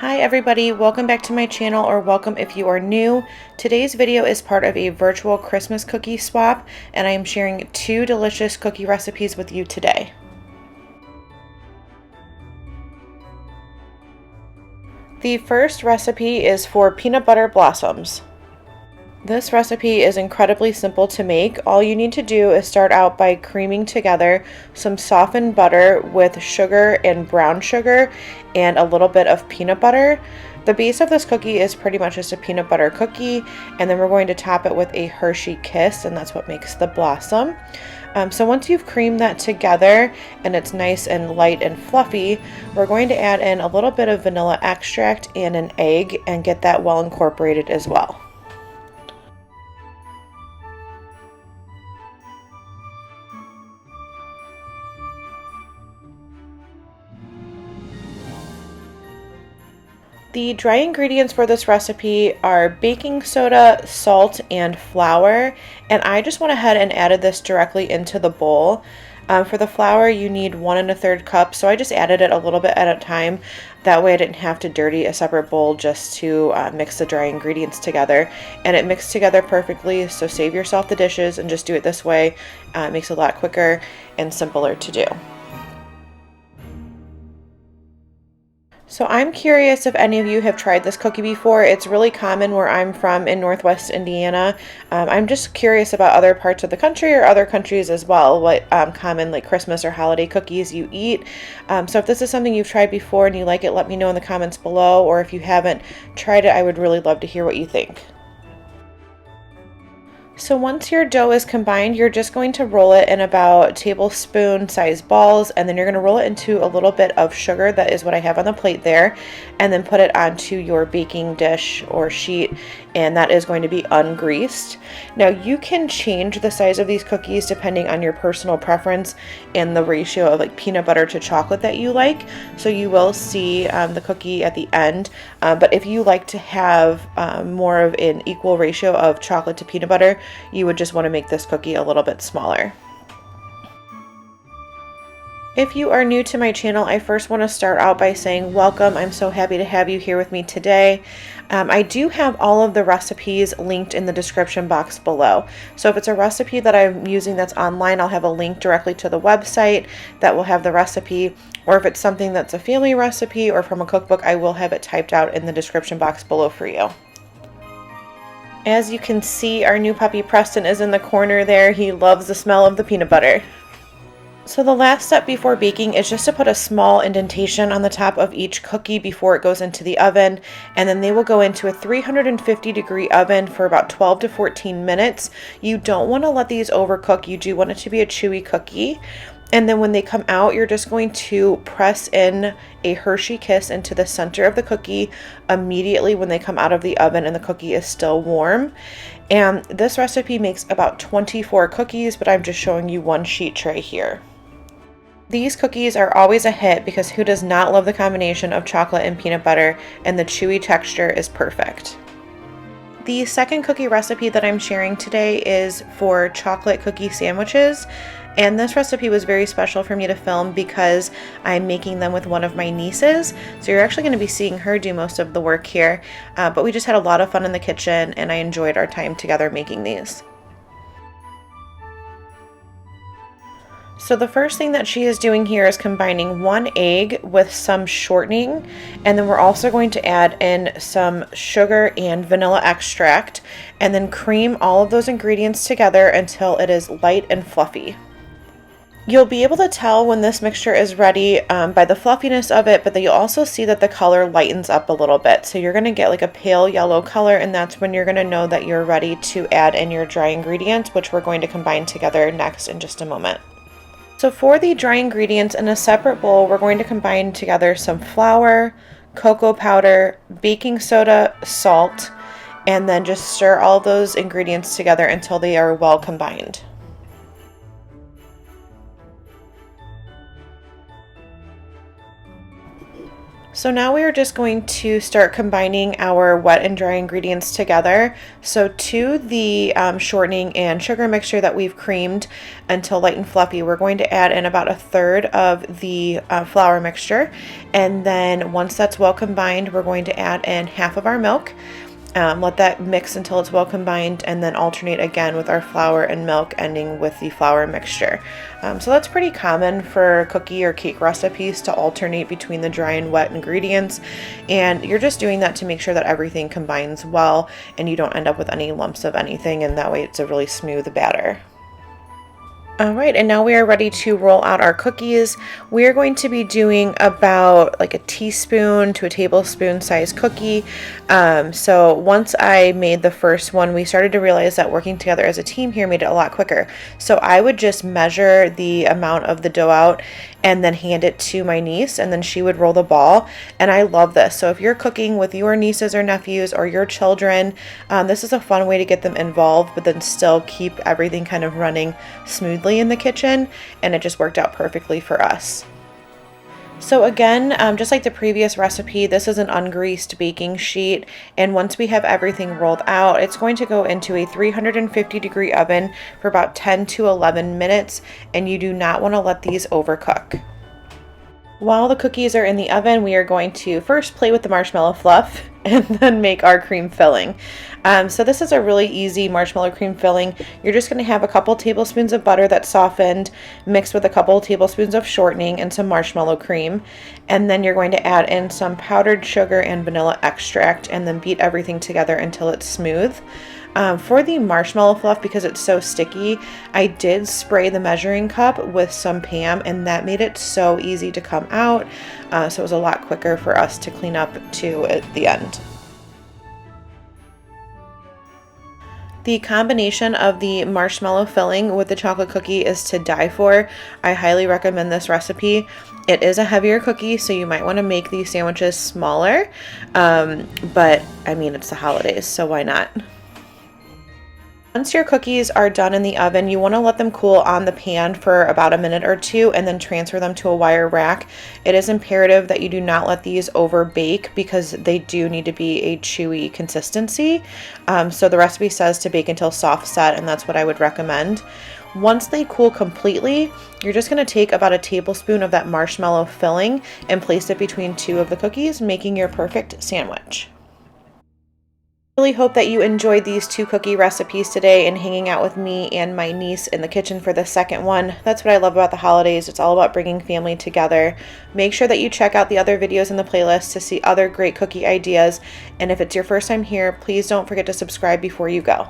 Hi everybody, welcome back to my channel, or welcome if you are new. Today's video is part of a virtual Christmas cookie swap, and I am sharing 2 delicious cookie recipes with you today. The first recipe is for peanut butter blossoms. This recipe is incredibly simple to make. All you need to do is start out by creaming together some softened butter with sugar and brown sugar and a little bit of peanut butter. The base of this cookie is pretty much just a peanut butter cookie, and then we're going to top it with a Hershey Kiss, and that's what makes the blossom. So once you've creamed that together and it's nice and light and fluffy, we're going to add in a little bit of vanilla extract and an egg and get that well incorporated as well. The dry ingredients for this recipe are baking soda, salt, and flour, and I just went ahead and added this directly into the bowl. For the flour, you need 1 1/3 cups, so I just added it a little bit at a time. That way I didn't have to dirty a separate bowl just to mix the dry ingredients together. And it mixed together perfectly, so save yourself the dishes and just do it this way. It makes it a lot quicker and simpler to do. So I'm curious if any of you have tried this cookie before. It's really common where I'm from in Northwest Indiana. I'm just curious about other parts of the country or other countries as well, what common like Christmas or holiday cookies you eat. So if this is something you've tried before and you like it, let me know in the comments below, or if you haven't tried it, I would really love to hear what you think. So once your dough is combined, you're just going to roll it in about tablespoon size balls, and then you're going to roll it into a little bit of sugar. That is what I have on the plate there, and then put it onto your baking dish or sheet, and that is going to be ungreased. Now you can change the size of these cookies depending on your personal preference and the ratio of like peanut butter to chocolate that you like. So you will see the cookie at the end, but if you like to have more of an equal ratio of chocolate to peanut butter, you would just want to make this cookie a little bit smaller. If you are new to my channel, I first want to start out by saying welcome. I'm so happy to have you here with me today. I do have all of the recipes linked in the description box below. So if it's a recipe that I'm using that's online, I'll have a link directly to the website that will have the recipe. Or if it's something that's a family recipe or from a cookbook, I will have it typed out in the description box below for you. As you can see, our new puppy Preston is in the corner there. He loves the smell of the peanut butter. So the last step before baking is just to put a small indentation on the top of each cookie before it goes into the oven, and then they will go into a 350-degree oven for about 12 to 14 minutes. You don't want to let these overcook. You do want it to be a chewy cookie. And then when they come out, you're just going to press in a Hershey Kiss into the center of the cookie immediately when they come out of the oven and the cookie is still warm. And this recipe makes about 24 cookies, but I'm just showing you one sheet tray here. These cookies are always a hit because who does not love the combination of chocolate and peanut butter, and the chewy texture is perfect. The second cookie recipe that I'm sharing today is for chocolate cookie sandwiches. And this recipe was very special for me to film because I'm making them with one of my nieces. So you're actually going to be seeing her do most of the work here. But we just had a lot of fun in the kitchen, and I enjoyed our time together making these. So the first thing that she is doing here is combining 1 egg with some shortening, and then we're also going to add in some sugar and vanilla extract, and then cream all of those ingredients together until it is light and fluffy. You'll be able to tell when this mixture is ready by the fluffiness of it, but then you'll also see that the color lightens up a little bit. So you're going to get like a pale yellow color, and that's when you're going to know that you're ready to add in your dry ingredients, which we're going to combine together next in just a moment. So for the dry ingredients, in a separate bowl, we're going to combine together some flour, cocoa powder, baking soda, salt, and then just stir all of those ingredients together until they are well combined. So now we are just going to start combining our wet and dry ingredients together. So to the shortening and sugar mixture that we've creamed until light and fluffy, we're going to add in about 1/3 of the flour mixture. And then once that's well combined, we're going to add in half of our milk. Let that mix until it's well combined, and then alternate again with our flour and milk, ending with the flour mixture. So that's pretty common for cookie or cake recipes, to alternate between the dry and wet ingredients, and you're just doing that to make sure that everything combines well and you don't end up with any lumps of anything, and that way it's a really smooth batter. All right, and now we are ready to roll out our cookies. We are going to be doing about like a teaspoon to a tablespoon size cookie. So once I made the first one, we started to realize that working together as a team here made it a lot quicker. So I would just measure the amount of the dough out and then hand it to my niece, and then she would roll the ball. And I love this. So if you're cooking with your nieces or nephews or your children, this is a fun way to get them involved, but then still keep everything kind of running smoothly in the kitchen, and it just worked out perfectly for us. So again, just like the previous recipe, this is an ungreased baking sheet, and once we have everything rolled out, it's going to go into a 350-degree oven for about 10 to 11 minutes, and you do not want to let these overcook. While the cookies are in the oven, we are going to first play with the marshmallow fluff and then make our cream filling. So this is a really easy marshmallow cream filling. You're just going to have a couple tablespoons of butter that's softened, mixed with a couple tablespoons of shortening and some marshmallow cream. And then you're going to add in some powdered sugar and vanilla extract, and then beat everything together until it's smooth. For the marshmallow fluff, because it's so sticky, I did spray the measuring cup with some Pam, and that made it so easy to come out. So it was a lot quicker for us to clean up too at the end. The combination of the marshmallow filling with the chocolate cookie is to die for. I highly recommend this recipe. It is a heavier cookie, so you might want to make these sandwiches smaller, but I mean, it's the holidays, so why not? Once your cookies are done in the oven, you want to let them cool on the pan for about a minute or two, and then transfer them to a wire rack. It is imperative that you do not let these over bake, because they do need to be a chewy consistency. So the recipe says to bake until soft set, and that's what I would recommend. Once they cool completely, you're just going to take about a tablespoon of that marshmallow filling and place it between two of the cookies, making your perfect sandwich. Really hope that you enjoyed these 2 cookie recipes today and hanging out with me and my niece in the kitchen for the second one. That's what I love about the holidays. It's all about bringing family together. Make sure that you check out the other videos in the playlist to see other great cookie ideas. And if it's your first time here, please don't forget to subscribe before you go.